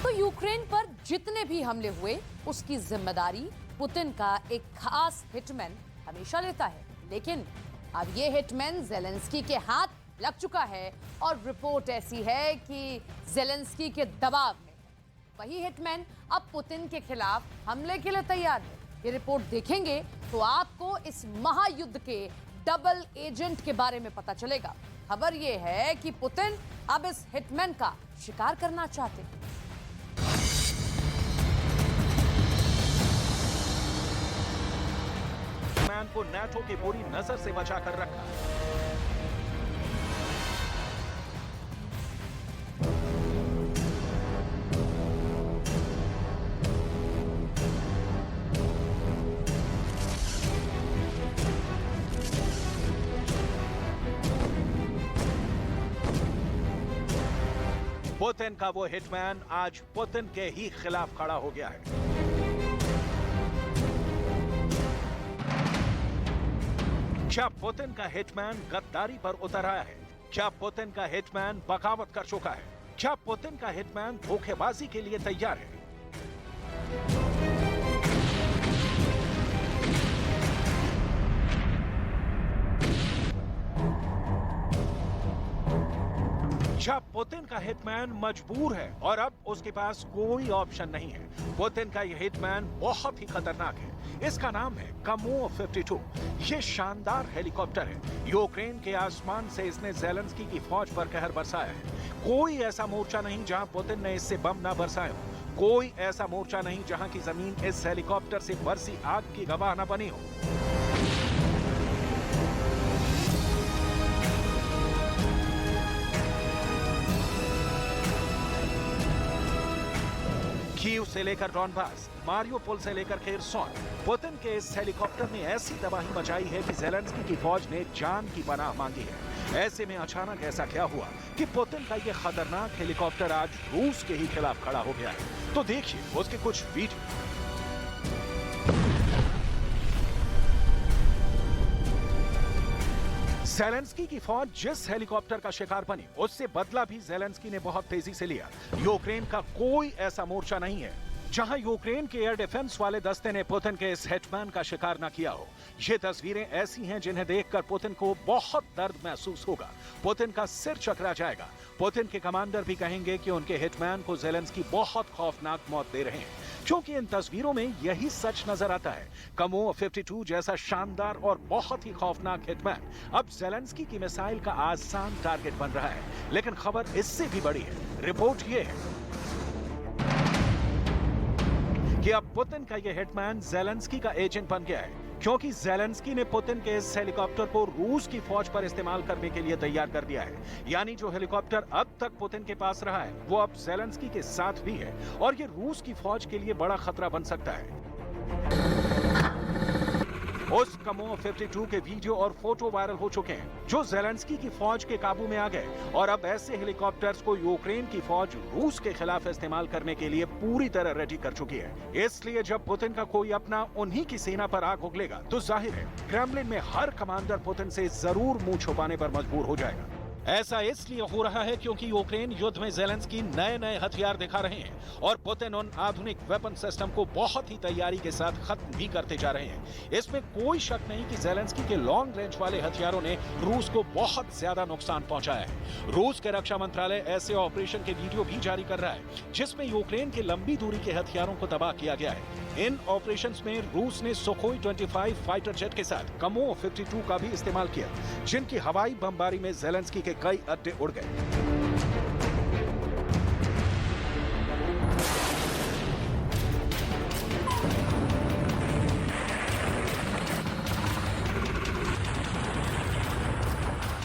तो यूक्रेन पर जितने भी हमले हुए उसकी जिम्मेदारी पुतिन का एक खास हिटमैन हमेशा लेता है, लेकिन अब ये हिटमैन जेलेंस्की के हाथ लग चुका है और रिपोर्ट ऐसी है कि जेलेंस्की के दबाव में वही हिटमैन अब पुतिन के खिलाफ हमले के लिए तैयार है। ये रिपोर्ट देखेंगे तो आपको इस महायुद्ध के डबल एजेंट के बारे में पता चलेगा। खबर यह है कि पुतिन अब इस हिटमैन का शिकार करना चाहते हैं। मैन को नाटो की बुरी नजर से बचा कर रखा। पुतिन का वो हिटमैन आज पुतिन के ही खिलाफ खड़ा हो गया है। क्या पुतिन का हिटमैन गद्दारी पर उतर आया है? क्या पुतिन का हिटमैन बगावत कर चुका है? क्या पुतिन का हिटमैन धोखेबाजी के लिए तैयार है? क्या पुतिन का हिटमैन मजबूर है और अब उसके पास कोई ऑप्शन नहीं है? पुतिन का यह हिटमैन बहुत ही खतरनाक है। इसका नाम है कामोव 52। ये शानदार हेलीकॉप्टर है। यूक्रेन के आसमान से इसने जेलेंस्की की फौज पर कहर बरसाया है। कोई ऐसा मोर्चा नहीं जहां पुतिन ने इससे बम ना बरसाए हो। कोई ऐसा मोर्चा नहीं जहां की जमीन इस हेलीकॉप्टर से बरसी आग की गवाह न बनी हो। कीव से लेकर डॉनबास, मारियोपोल से लेकर खेरसोन, पुतिन के इस हेलीकॉप्टर ने ऐसी तबाही मचाई है कि जेलेंस्की की फौज ने जान की पनाह मांगी है। ऐसे में अचानक ऐसा क्या हुआ कि पुतिन का यह खतरनाक हेलीकॉप्टर आज रूस के ही खिलाफ खड़ा हो गया है? तो देखिए उसके कुछ वीडियो। जेलेंस्की की फौज जिस हेलीकॉप्टर का शिकार बनी, उससे बदला भी जेलेंस्की ने बहुत तेजी से लिया। यूक्रेन का कोई ऐसा मोर्चा नहीं है जहां यूक्रेन के एयर डिफेंस वाले दस्ते ने पुतिन के इस हिटमैन का शिकार न किया हो। ये तस्वीरें ऐसी हैं जिन्हें देखकर पुतिन को बहुत दर्द महसूस होगा। पुतिन का सिर चकरा जाएगा। पुतिन के कमांडर भी कहेंगे कि उनके हिटमैन को जेलेंस्की बहुत खौफनाक मौत दे रहे हैं, क्योंकि इन तस्वीरों में यही सच नजर आता है। कामोव 52 जैसा शानदार और बहुत ही खौफनाक हिटमैन अब जेलेंस्की की मिसाइल का आसान टारगेट बन रहा है। लेकिन खबर इससे भी बड़ी है। रिपोर्ट ये है कि अब पुतिन का यह हिटमैन जेलेंस्की का एजेंट बन गया है, क्योंकि जेलेंस्की ने पुतिन के इस हेलीकॉप्टर को रूस की फौज पर इस्तेमाल करने के लिए तैयार कर दिया है। यानी जो हेलीकॉप्टर अब तक पुतिन के पास रहा है वो अब जेलेंस्की के साथ भी है और ये रूस की फौज के लिए बड़ा खतरा बन सकता है। उस कामोव 52 के वीडियो और फोटो वायरल हो चुके हैं जो जेलेंस्की की फौज के काबू में आ गए और अब ऐसे हेलीकॉप्टर्स को यूक्रेन की फौज रूस के खिलाफ इस्तेमाल करने के लिए पूरी तरह रेडी कर चुकी है। इसलिए जब पुतिन का कोई अपना उन्हीं की सेना पर आग उगलेगा तो जाहिर है क्रेमलिन में हर कमांडर पुतिन से जरूर मुंह छुपाने पर मजबूर हो जाएगा। ऐसा इसलिए हो रहा है क्योंकि यूक्रेन युद्ध में जेलेंस्की नए हथियार दिखा रहे हैं और पुतिन उन आधुनिक वेपन सिस्टम को बहुत ही तैयारी के साथ खत्म भी करते जा रहे हैं। इसमें कोई शक नहीं कि जेलेंस्की के लॉन्ग रेंज वाले हथियारों ने रूस को बहुत ज्यादा नुकसान पहुंचाया है। रूस के रक्षा मंत्रालय ऐसे ऑपरेशन के वीडियो भी जारी कर रहा है जिसमें यूक्रेन के लंबी दूरी के हथियारों को तबाह किया गया है। इन ऑपरेशंस में रूस ने सुखोई 25 फाइटर जेट के साथ कामोव 52 का भी इस्तेमाल किया, जिनकी हवाई बमबारी में जेलेंस्की के कई अड्डे उड़ गए।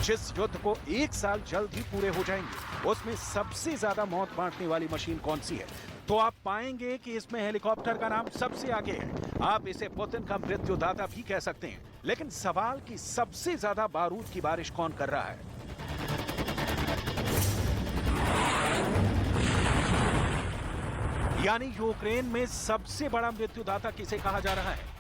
जिस युद्ध को 1 साल जल्द ही पूरे हो जाएंगे, उसमें सबसे ज्यादा मौत बांटने वाली मशीन कौन सी है? तो आप पाएंगे कि इसमें हेलीकॉप्टर का नाम सबसे आगे है। आप इसे पुतिन का मृत्युदाता भी कह सकते हैं। लेकिन सवाल कि सबसे ज्यादा बारूद की बारिश कौन कर रहा है? यानी यूक्रेन में सबसे बड़ा मृत्युदाता किसे कहा जा रहा है?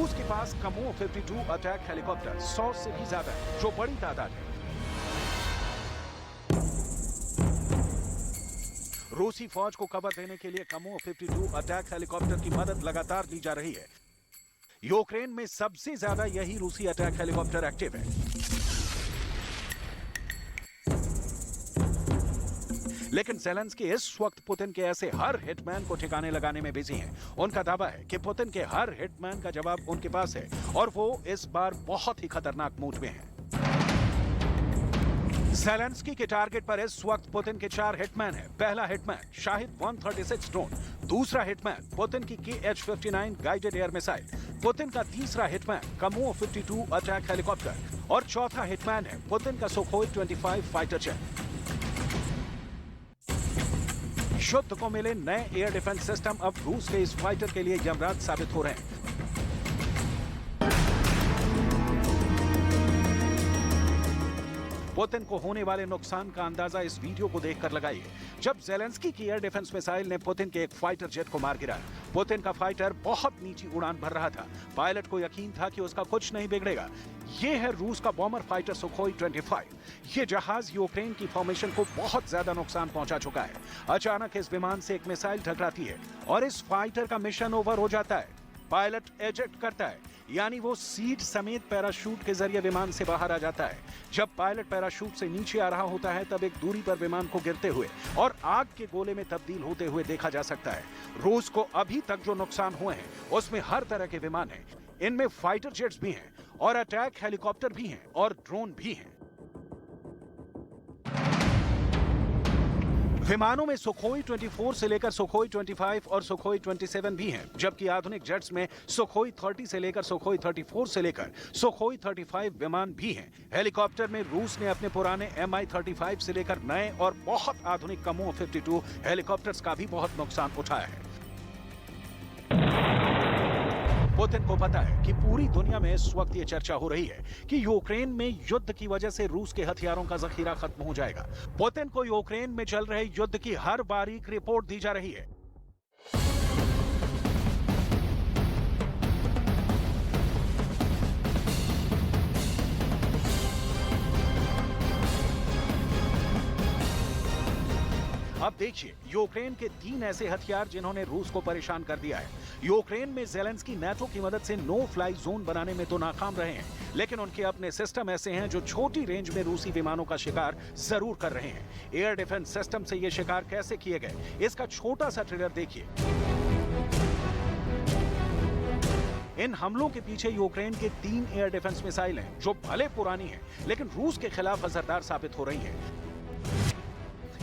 रूस के पास कमो 52 अटैक हेलीकॉप्टर 100 से भी ज्यादा है, जो बड़ी तादाद है। रूसी फौज को कवर देने के लिए कमो 52 अटैक हेलीकॉप्टर की मदद लगातार ली जा रही है। यूक्रेन में सबसे ज्यादा यही रूसी अटैक हेलीकॉप्टर एक्टिव है। लेकिन ज़ेलेंस्की इस वक्त पुतिन के ऐसे हर हिटमैन को ठिकाने लगाने में बिजी हैं। उनका दावा है कि पुतिन के हर हिटमैन का जवाब उनके पास है और वो इस बार बहुत ही खतरनाक मूड में हैं। ज़ेलेंस्की के टारगेट पर इस वक्त पुतिन के 4 हिटमैन हैं। पहला हिटमैन शाहिद 136 ड्रोन, दूसरा हिटमैन पुतिन की KH-59 guided air missile, Putin का तीसरा हिटमैन कमो 52 अटैक हेलीकॉप्टर और चौथा हिटमैन है पुतिन का सुखोई 25 फाइटर जेट। युद्ध को मिले नए एयर डिफेंस सिस्टम अब रूस के इस फाइटर के लिए यमराज साबित हो रहे हैं। पुतिन को होने वाले नुकसान का अंदाजा इस वीडियो को देखकर लगाइए। जब ज़ेलेंस्की की एयर डिफेंस मिसाइल ने पुतिन के एक फाइटर जेट को मार गिराया, पुतिन का फाइटर बहुत नीची उड़ान भर रहा था। पायलट को यकीन था कि उसका कुछ नहीं बिगड़ेगा। ये है रूस का बॉम्बर फाइटर सुखोई 25। ये जहाज यूक्रेन की फॉर्मेशन को बहुत ज्यादा नुकसान पहुंचा चुका है। अचानक इस विमान से एक मिसाइल टकराती है और इस फाइटर का मिशन ओवर हो जाता है। पायलट एजेक्ट करता है, यानी वो सीट समेत पैराशूट के जरिए विमान से बाहर आ जाता है। जब पायलट पैराशूट से नीचे आ रहा होता है तब एक दूरी पर विमान को गिरते हुए और आग के गोले में तब्दील होते हुए देखा जा सकता है। रूस को अभी तक जो नुकसान हुए हैं उसमें हर तरह के विमान हैं। इनमें फाइटर जेट्स भी हैं और अटैक हेलीकॉप्टर भी हैं और ड्रोन भी हैं। विमानों में सुखोई 24 से लेकर सुखोई 25 और सुखोई 27 भी हैं, जबकि आधुनिक जेट्स में सुखोई 30 से लेकर सुखोई 34 से लेकर सुखोई 35 विमान भी हैं। हेलीकॉप्टर में रूस ने अपने पुराने Mi-35 से लेकर नए और बहुत आधुनिक कमो 52 हेलीकॉप्टर्स का भी बहुत नुकसान उठाया है। पुतिन को पता है कि पूरी दुनिया में इस वक्त ये चर्चा हो रही है कि यूक्रेन में युद्ध की वजह से रूस के हथियारों का जखीरा खत्म हो जाएगा। पुतिन को यूक्रेन में चल रहे युद्ध की हर बारीक रिपोर्ट दी जा रही है। अब देखिए यूक्रेन के 3 ऐसे हथियार जिन्होंने रूस को परेशान कर दिया है। यूक्रेन में ज़ेलेंस्की नेटो की मदद से नो फ्लाई जोन बनाने में तो नाकाम रहे हैं, लेकिन उनके अपने सिस्टम ऐसे हैं जो छोटी रेंज में रूसी विमानों का शिकार जरूर कर रहे हैं। एयर डिफेंस सिस्टम से ये शिकार कैसे किए गए, इसका छोटा सा ट्रेलर देखिए। इन हमलों के पीछे यूक्रेन के 3 एयर डिफेंस मिसाइल हैं, जो भले पुरानी हैं, लेकिन रूस के खिलाफ असरदार साबित हो रही हैं।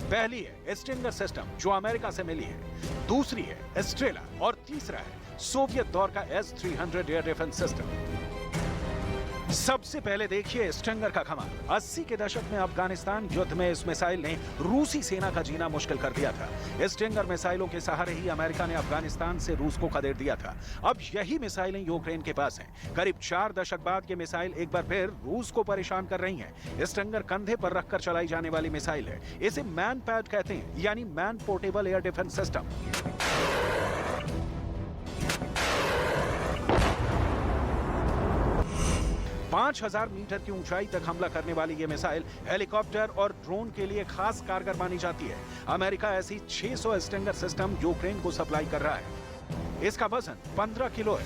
पहली है स्टिंगर सिस्टम, जो अमेरिका से मिली है। दूसरी है एस्ट्रेला और तीसरा है सोवियत दौर का S-300 एयर डिफेंस सिस्टम। सबसे पहले देखिए स्टिंगर का कमाल। 80 के दशक में अफगानिस्तान युद्ध में इस मिसाइल ने रूसी सेना का जीना मुश्किल कर दिया था। स्टिंगर मिसाइलों के सहारे ही अमेरिका ने अफगानिस्तान से रूस को खदेड़ दिया था। अब यही मिसाइलें यूक्रेन के पास हैं। करीब 4 दशक बाद ये मिसाइल एक बार फिर रूस को परेशान कर रही हैं। स्टिंगर कंधे पर रखकर चलाई जाने वाली मिसाइल है। इसे मैन पैड कहते हैं, यानी man portable air defence system. 5000 metre की ऊंचाई तक हमला करने वाली ये मिसाइल हेलीकॉप्टर और ड्रोन के लिए खास कारगर मानी जाती है। अमेरिका ऐसी 600 स्टिंगर सिस्टम यूक्रेन को सप्लाई कर रहा है। इसका वजन 15 किलो है,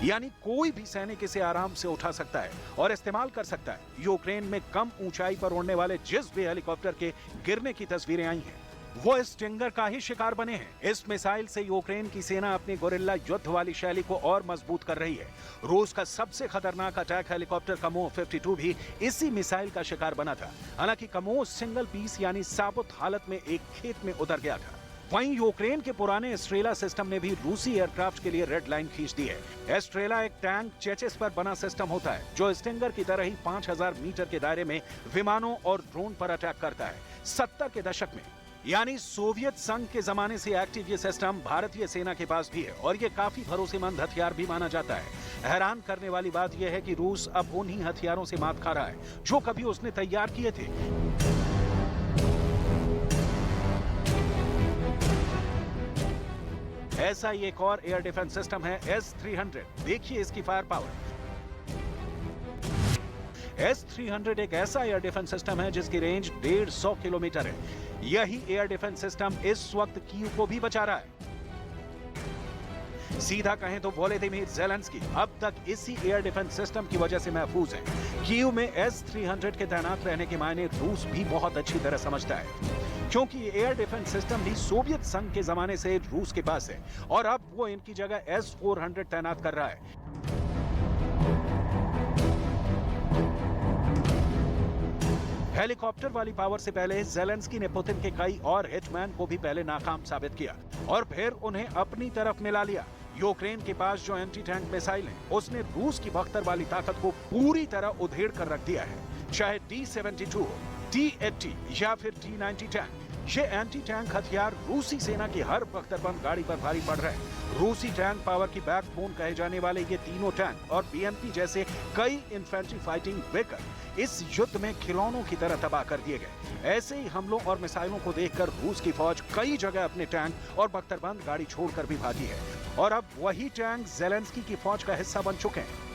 यानी कोई भी सैनिक इसे आराम से उठा सकता है और इस्तेमाल कर सकता है। यूक्रेन में कम ऊंचाई पर उड़ने वाले जिस भी हेलीकॉप्टर के गिरने की तस्वीरें आई हैं, वो स्टिंगर का ही शिकार बने हैं। इस मिसाइल से यूक्रेन की सेना अपनी गोरिल्ला युद्ध वाली शैली को और मजबूत कर रही है। रूस का सबसे खतरनाक अटैक हेलीकॉप्टर कमो 52 भी इसी मिसाइल का शिकार बना था। हालांकि कमो सिंगल पीस यानी साबुत हालत में एक खेत में उतर गया था। वहीं यूक्रेन के पुराने एस्ट्रेला सिस्टम ने भी रूसी एयरक्राफ्ट के लिए रेड लाइन खींच दी है। एस्ट्रेला एक टैंक चेचिस पर बना सिस्टम होता है, जो स्टिंगर की तरह ही 5000 मीटर के दायरे में विमानों और ड्रोन पर अटैक करता है। 70 के दशक में, यानी सोवियत संघ के जमाने से एक्टिव ये सिस्टम भारतीय सेना के पास भी है और ये काफी भरोसेमंद हथियार भी माना जाता है। हैरान करने वाली बात यह है कि रूस अब उन्हीं हथियारों से मात खा रहा है जो कभी उसने तैयार किए थे। ऐसा ही एक और एयर डिफेंस सिस्टम है S-300। देखिए इसकी फायर पावर। S-300 एक ऐसा एयर डिफेंस सिस्टम है जिसकी रेंज 150 किलोमीटर है। यही एयर डिफेंस सिस्टम इस वक्त कीव को भी बचा रहा है। सीधा कहें तो वोलोदिमीर ज़ेलेंस्की अब तक इसी एयर डिफेंस सिस्टम की वजह से महफूज है। कीव में S-300 के तैनात रहने के मायने रूस भी बहुत अच्छी तरह समझता है, क्योंकि ये एयर डिफेंस सिस्टम भी सोवियत संघ के जमाने से रूस के पास है और अब वो इनकी जगह S-400 तैनात कर रहा है। हेलीकॉप्टर वाली पावर से पहले ज़ेलेंस्की ने पुतिन के कई और हिटमैन को भी पहले नाकाम साबित किया और फिर उन्हें अपनी तरफ मिला लिया। यूक्रेन के पास जो एंटी टैंक मिसाइल है, उसने रूस की बख्तर वाली ताकत को पूरी तरह उधेड़ कर रख दिया है। चाहे T-72 हो, T-80 या फिर T-90 टैंक, ये एंटी टैंक हथियार रूसी सेना की हर बख्तरबंद गाड़ी पर भारी पड़ रहे हैं। रूसी टैंक पावर की बैकबोन कहे जाने वाले ये तीनों टैंक और BMP जैसे कई इन्फेंट्री फाइटिंग व्हीकल इस युद्ध में खिलौनों की तरह तबाह कर दिए गए। ऐसे ही हमलों और मिसाइलों को देखकर रूस की फौज कई जगह अपने टैंक और बख्तरबंद गाड़ी छोड़कर भी भागी है और अब वही टैंक ज़ेलेंस्की की फौज का हिस्सा बन चुके हैं।